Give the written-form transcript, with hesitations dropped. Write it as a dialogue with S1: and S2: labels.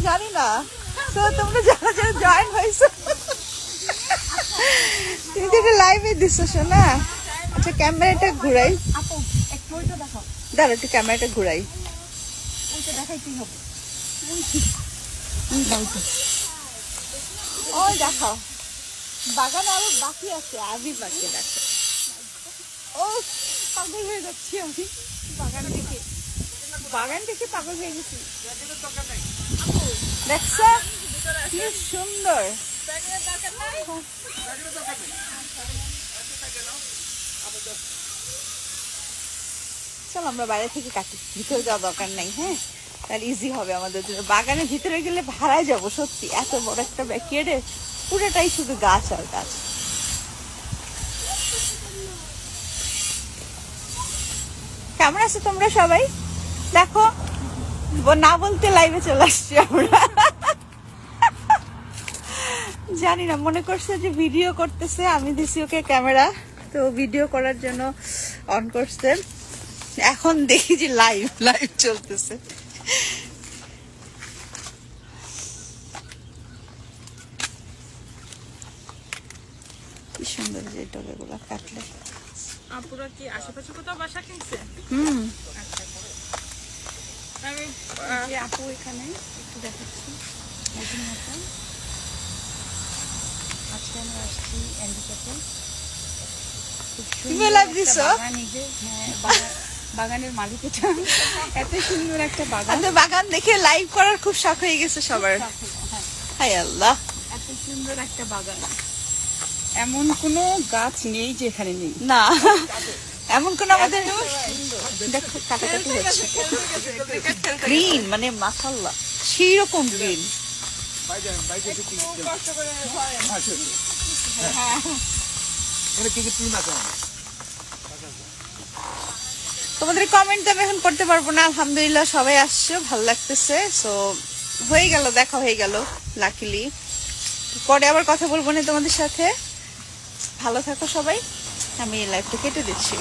S1: জানি না। তো তোমরা যারা যারা জয়েন হয়েছো তুমি তো এটা লাইভে দিচ্ছ শোনা। আচ্ছা ক্যামেরাটা ঘুরাই, দাঁড়া একটু ক্যামেরাটা ঘুরাই। ওই দেখাও বাগান আরো বাকি আছে, আবি বাকি দেখো। ও পাগল হয়ে যাচ্ছি আমি বাগান দেখে, বাগান দেখে পাগল হয়ে গেছি। দেখছো কি সুন্দর। চল আমরা বাইরে থেকে কাটি, ভিতরে যাওয়ার দরকার নাই। হ্যাঁ তাহলে ইজি হবে আমাদের জন্য। বাগানের ভিতরে গেলে ভাড়ায় যাব সত্যি, এত বড় একটা ব্যাকইয়ার্ডে পুরোটাই শুধু গাছ আর গাছ। কেমন আছো তোমরা সবাই? দেখো না বলতে লাইভে চলে আসছি আমরা। জানি না মনে করছে যে ভিডিও করতেছে, আমি দিছি ওকে ক্যামেরা, তো ভিডিও করার জন্য অন করছে। এখন দেখি যে লাইভ চলতেছে। কি সুন্দর যে টবেগুলো কাটলে।
S2: আপুরা কি আশেপাশে কোথাও বাসা কিনছে? আমি আপু এখানে একটু দেখাচ্ছি। আজকে আমরা আসছি এন্ডিকাতে।
S1: তুমি লাইভ দিছো?
S2: বাগানের মালিক এটা, এত সুন্দর একটা বাগান।
S1: বাগান দেখে লাইভ করার খুব শখ হয়ে গেছে সবার। হায় আল্লাহ,
S2: এত সুন্দর একটা বাগান, এমন কোনো গাছ নেই যে এখানে নেই।
S1: না এমন কোন আমাদের দেখো কাটাকাটি হচ্ছে। গ্রিন মানে মাশাআল্লাহ সেই রকম গ্রিন। তোমাদের কমেন্ট আমি এখন করতে পারবো না। আলহামদুলিল্লাহ সবাই আসছো, ভালো লাগতেছে। সো হয়ে গেল, দেখা হয়ে গেল লাকিলি। পরে আবার কথা বলবো না তোমাদের সাথে। ভালো থাকো সবাই, আমি এই লাইভটা কেটে দিচ্ছি।